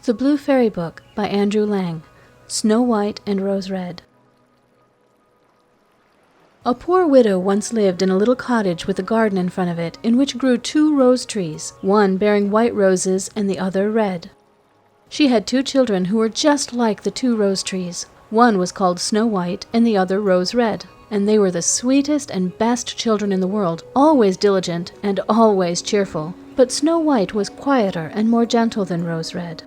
The Blue Fairy Book by Andrew Lang. Snow White and Rose Red. A poor widow once lived in a little cottage with a garden in front of it, in which grew 2 rose trees, one bearing white roses and the other red. She had 2 children who were just like the 2 rose trees. One was called Snow White and the other Rose Red, and they were the sweetest and best children in the world, always diligent and always cheerful. But Snow White was quieter and more gentle than Rose Red.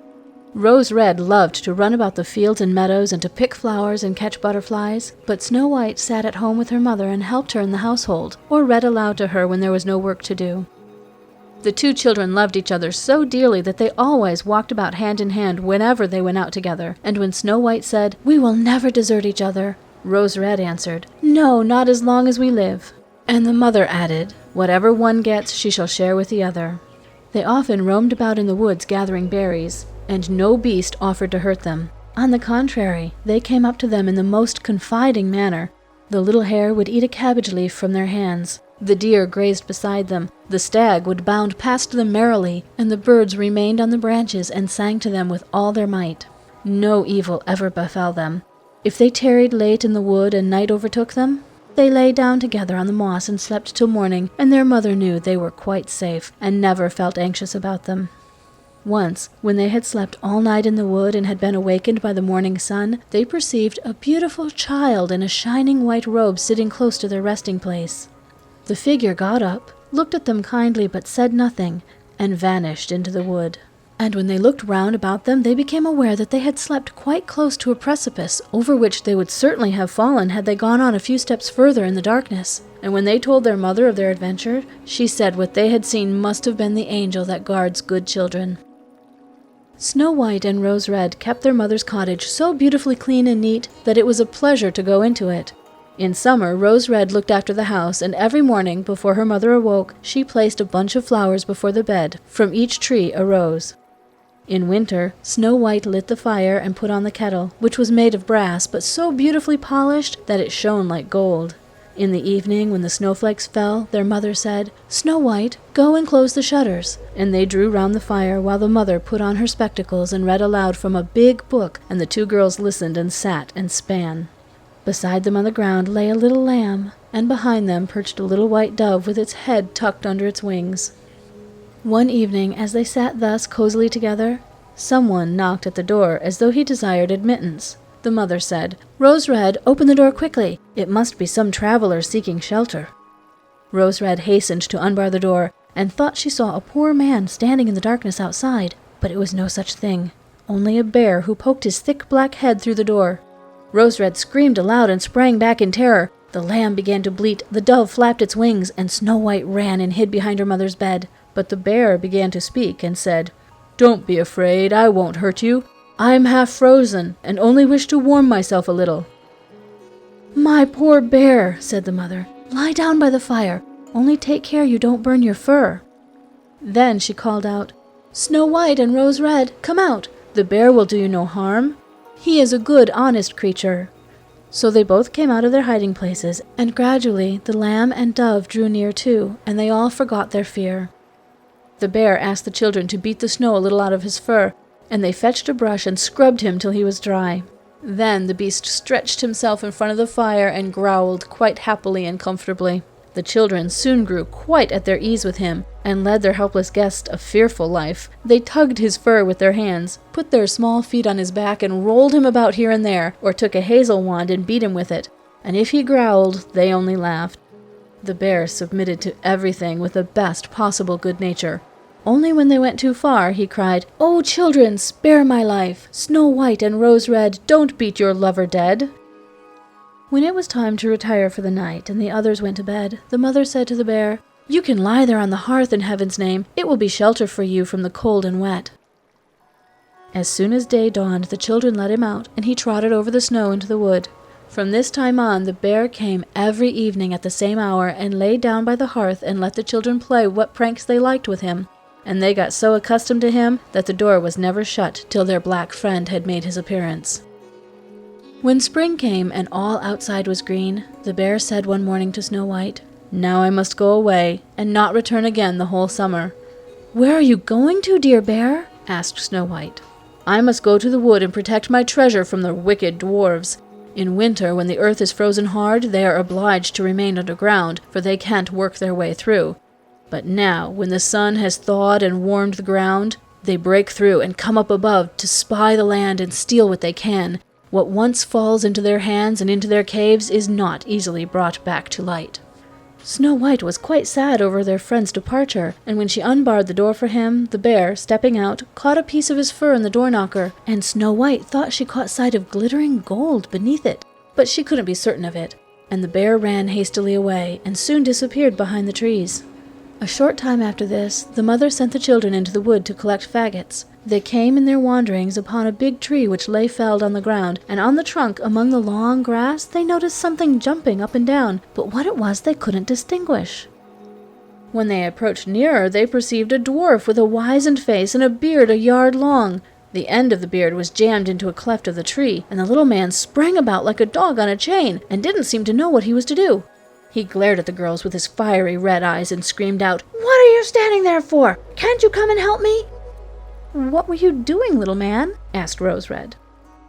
Rose Red loved to run about the fields and meadows and to pick flowers and catch butterflies, but Snow White sat at home with her mother and helped her in the household, or read aloud to her when there was no work to do. The 2 children loved each other so dearly that they always walked about hand in hand whenever they went out together, and when Snow White said, "We will never desert each other," Rose Red answered, "No, not as long as we live." And the mother added, "Whatever one gets, she shall share with the other." They often roamed about in the woods gathering berries, and no beast offered to hurt them. On the contrary, they came up to them in the most confiding manner. The little hare would eat a cabbage leaf from their hands. The deer grazed beside them. The stag would bound past them merrily, and the birds remained on the branches and sang to them with all their might. No evil ever befell them. If they tarried late in the wood and night overtook them, they lay down together on the moss and slept till morning, and their mother knew they were quite safe, and never felt anxious about them. Once, when they had slept all night in the wood and had been awakened by the morning sun, they perceived a beautiful child in a shining white robe sitting close to their resting place. The figure got up, looked at them kindly but said nothing, and vanished into the wood. And when they looked round about them, they became aware that they had slept quite close to a precipice, over which they would certainly have fallen had they gone on a few steps further in the darkness. And when they told their mother of their adventure, she said what they had seen must have been the angel that guards good children. Snow White and Rose Red kept their mother's cottage so beautifully clean and neat that it was a pleasure to go into it. In summer, Rose Red looked after the house, and every morning, before her mother awoke, she placed a bunch of flowers before the bed, from each tree a rose. In winter, Snow White lit the fire and put on the kettle, which was made of brass but so beautifully polished that it shone like gold. In the evening, when the snowflakes fell, their mother said, "Snow White, go and close the shutters," and they drew round the fire while the mother put on her spectacles and read aloud from a big book, and the 2 girls listened and sat and span. Beside them on the ground lay a little lamb, and behind them perched a little white dove with its head tucked under its wings. One evening, as they sat thus cozily together, someone knocked at the door as though he desired admittance. The mother said, "Rose Red, open the door quickly. It must be some traveler seeking shelter." Rose Red hastened to unbar the door, and thought she saw a poor man standing in the darkness outside, but it was no such thing, only a bear who poked his thick black head through the door. Rose Red screamed aloud and sprang back in terror. The lamb began to bleat, the dove flapped its wings, and Snow White ran and hid behind her mother's bed. But the bear began to speak and said, "Don't be afraid, I won't hurt you. I'm half frozen, and only wish to warm myself a little." "My poor bear," said the mother, "lie down by the fire. Only take care you don't burn your fur." Then she called out, "Snow White and Rose Red, come out. The bear will do you no harm. He is a good, honest creature." So they both came out of their hiding places, and gradually the lamb and dove drew near too, and they all forgot their fear. The bear asked the children to beat the snow a little out of his fur, and they fetched a brush and scrubbed him till he was dry. Then the beast stretched himself in front of the fire and growled quite happily and comfortably. The children soon grew quite at their ease with him, and led their helpless guest a fearful life. They tugged his fur with their hands, put their small feet on his back and rolled him about here and there, or took a hazel wand and beat him with it, and if he growled, they only laughed. The bear submitted to everything with the best possible good nature. Only when they went too far, he cried, "Oh, children, spare my life! Snow White and Rose Red, don't beat your lover dead!" When it was time to retire for the night, and the others went to bed, the mother said to the bear, "You can lie there on the hearth in heaven's name. It will be shelter for you from the cold and wet." As soon as day dawned, the children let him out, and he trotted over the snow into the wood. From this time on, the bear came every evening at the same hour, and lay down by the hearth and let the children play what pranks they liked with him. And they got so accustomed to him that the door was never shut till their black friend had made his appearance. When spring came and all outside was green, the bear said one morning to Snow White, "Now I must go away, and not return again the whole summer." "Where are you going to, dear bear?" asked Snow White. I must go to the wood and protect my treasure from the wicked dwarves. In winter, when the earth is frozen hard, they are obliged to remain underground, for they can't work their way through. But now, when the sun has thawed and warmed the ground, they break through and come up above to spy the land and steal what they can. What once falls into their hands and into their caves is not easily brought back to light." Snow White was quite sad over their friend's departure, and when she unbarred the door for him, the bear, stepping out, caught a piece of his fur in the door knocker, and Snow White thought she caught sight of glittering gold beneath it, but she couldn't be certain of it, and the bear ran hastily away and soon disappeared behind the trees. A short time after this, the mother sent the children into the wood to collect faggots. They came in their wanderings upon a big tree which lay felled on the ground, and on the trunk, among the long grass, they noticed something jumping up and down, but what it was they couldn't distinguish. When they approached nearer, they perceived a dwarf with a wizened face and a beard a yard long. The end of the beard was jammed into a cleft of the tree, and the little man sprang about like a dog on a chain, and didn't seem to know what he was to do. He glared at the girls with his fiery red eyes and screamed out, "What are you standing there for? Can't you come and help me?" "What were you doing, little man?" asked Rose Red.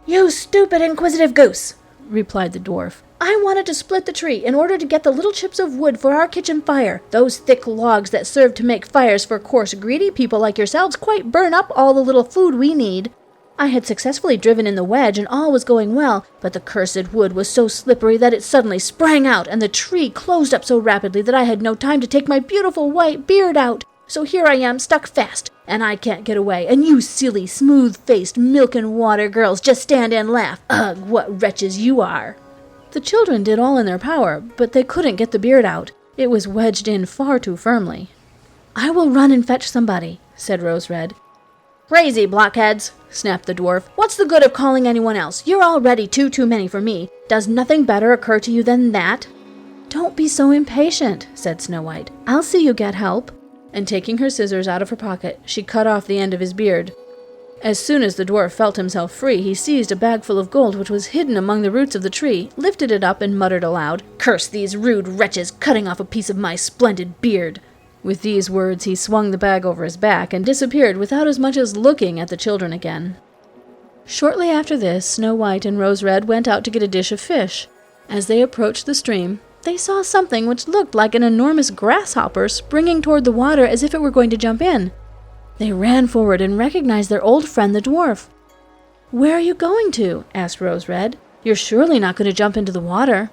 "You stupid inquisitive goose," replied the dwarf. "I wanted to split the tree in order to get the little chips of wood for our kitchen fire. Those thick logs that serve to make fires for coarse, greedy people like yourselves quite burn up all the little food we need. I had successfully driven in the wedge and all was going well, but the cursed wood was so slippery that it suddenly sprang out, and the tree closed up so rapidly that I had no time to take my beautiful white beard out. So here I am stuck fast, and I can't get away, and you silly, smooth-faced milk-and-water girls just stand and laugh. Ugh, what wretches you are!" The children did all in their power, but they couldn't get the beard out. It was wedged in far too firmly. "I will run and fetch somebody," said Rose Red. "Crazy blockheads," snapped the dwarf. "What's the good of calling anyone else? You're already too many for me. Does nothing better occur to you than that?" "Don't be so impatient," said Snow White. "I'll see you get help." And taking her scissors out of her pocket, she cut off the end of his beard. As soon as the dwarf felt himself free, he seized a bag full of gold which was hidden among the roots of the tree, lifted it up and muttered aloud, "Curse these rude wretches cutting off a piece of my splendid beard." With these words he swung the bag over his back and disappeared without as much as looking at the children again. Shortly after this, Snow White and Rose Red went out to get a dish of fish. As they approached the stream, they saw something which looked like an enormous grasshopper springing toward the water as if it were going to jump in. They ran forward and recognized their old friend the dwarf. "Where are you going to?" asked Rose Red. "You're surely not going to jump into the water."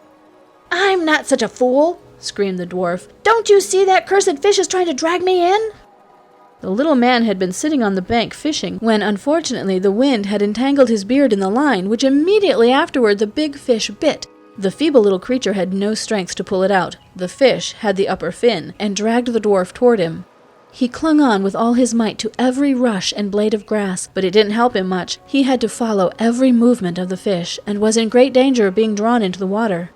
"I'm not such a fool," screamed the dwarf. "Don't you see that cursed fish is trying to drag me in?" The little man had been sitting on the bank fishing, when unfortunately the wind had entangled his beard in the line, which immediately afterward the big fish bit. The feeble little creature had no strength to pull it out. The fish had the upper fin, and dragged the dwarf toward him. He clung on with all his might to every rush and blade of grass, but it didn't help him much. He had to follow every movement of the fish, and was in great danger of being drawn into the water.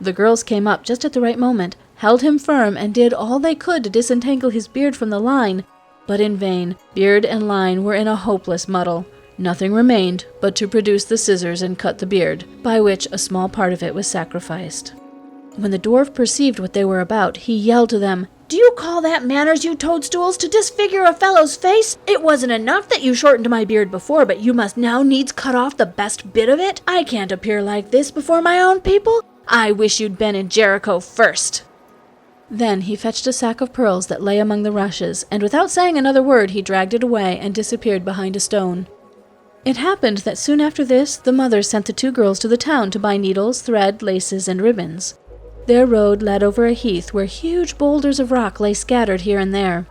The girls came up just at the right moment, held him firm, and did all they could to disentangle his beard from the line, but in vain. Beard and line were in a hopeless muddle. Nothing remained but to produce the scissors and cut the beard, by which a small part of it was sacrificed. When the dwarf perceived what they were about, he yelled to them, "Do you call that manners, you toadstools, to disfigure a fellow's face? It wasn't enough that you shortened my beard before, but you must now needs cut off the best bit of it? I can't appear like this before my own people. I wish you'd been in Jericho first." Then he fetched a sack of pearls that lay among the rushes, and without saying another word he dragged it away and disappeared behind a stone. It happened that soon after this, the mother sent the two girls to the town to buy needles, thread, laces, and ribbons. Their road led over a heath where huge boulders of rock lay scattered here and there.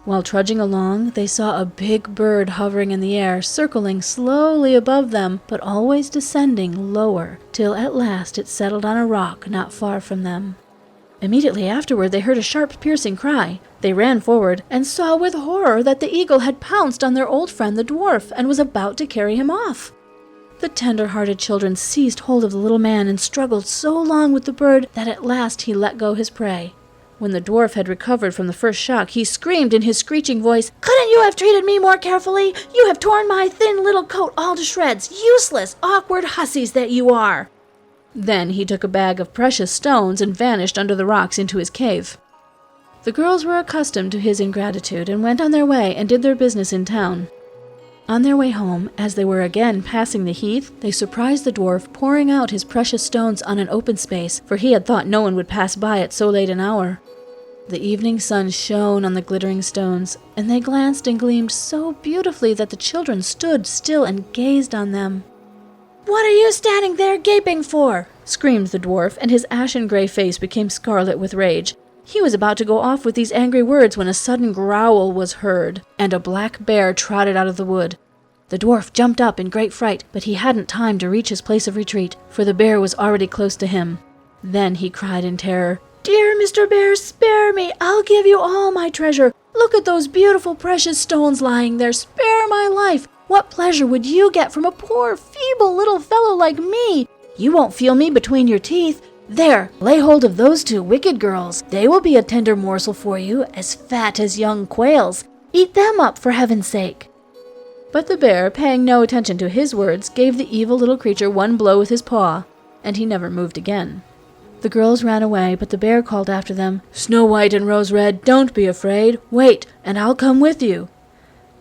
While trudging along, they saw a big bird hovering in the air, circling slowly above them, but always descending lower, till at last it settled on a rock not far from them. Immediately afterward they heard a sharp, piercing cry. They ran forward, and saw with horror that the eagle had pounced on their old friend the dwarf, and was about to carry him off. The tender-hearted children seized hold of the little man and struggled so long with the bird that at last he let go his prey. When the dwarf had recovered from the first shock, he screamed in his screeching voice, "Couldn't you have treated me more carefully? You have torn my thin little coat all to shreds, useless, awkward hussies that you are!" Then he took a bag of precious stones and vanished under the rocks into his cave. The girls were accustomed to his ingratitude and went on their way and did their business in town. On their way home, as they were again passing the heath, they surprised the dwarf pouring out his precious stones on an open space, for he had thought no one would pass by at so late an hour. The evening sun shone on the glittering stones, and they glanced and gleamed so beautifully that the children stood still and gazed on them. "What are you standing there gaping for?" screamed the dwarf, and his ashen-gray face became scarlet with rage. He was about to go off with these angry words when a sudden growl was heard, and a black bear trotted out of the wood. The dwarf jumped up in great fright, but he hadn't time to reach his place of retreat, for the bear was already close to him. Then he cried in terror, "Dear Mr. Bear, spare me! I'll give you all my treasure. Look at those beautiful precious stones lying there. Spare my life! What pleasure would you get from a poor, feeble little fellow like me? You won't feel me between your teeth. There, lay hold of those two wicked girls. They will be a tender morsel for you, as fat as young quails. Eat them up, for heaven's sake." But the bear, paying no attention to his words, gave the evil little creature one blow with his paw, and he never moved again. The girls ran away, but the bear called after them, "Snow White and Rose Red, don't be afraid. Wait, and I'll come with you."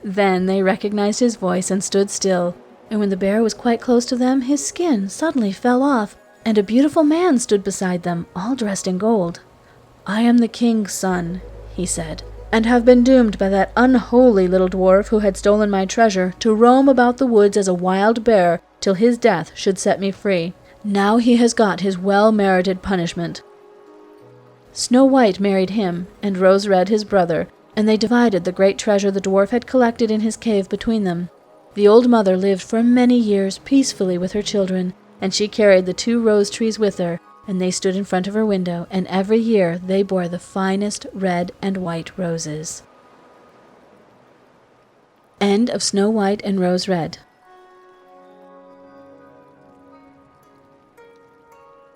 Then they recognized his voice and stood still, and when the bear was quite close to them, his skin suddenly fell off, and a beautiful man stood beside them, all dressed in gold. "I am the king's son," he said, "and have been doomed by that unholy little dwarf who had stolen my treasure to roam about the woods as a wild bear till his death should set me free. Now he has got his well-merited punishment." Snow White married him, and Rose Red his brother, and they divided the great treasure the dwarf had collected in his cave between them. The old mother lived for many years peacefully with her children, and she carried the 2 rose trees with her, and they stood in front of her window, and every year they bore the finest red and white roses. End of Snow White and Rose Red.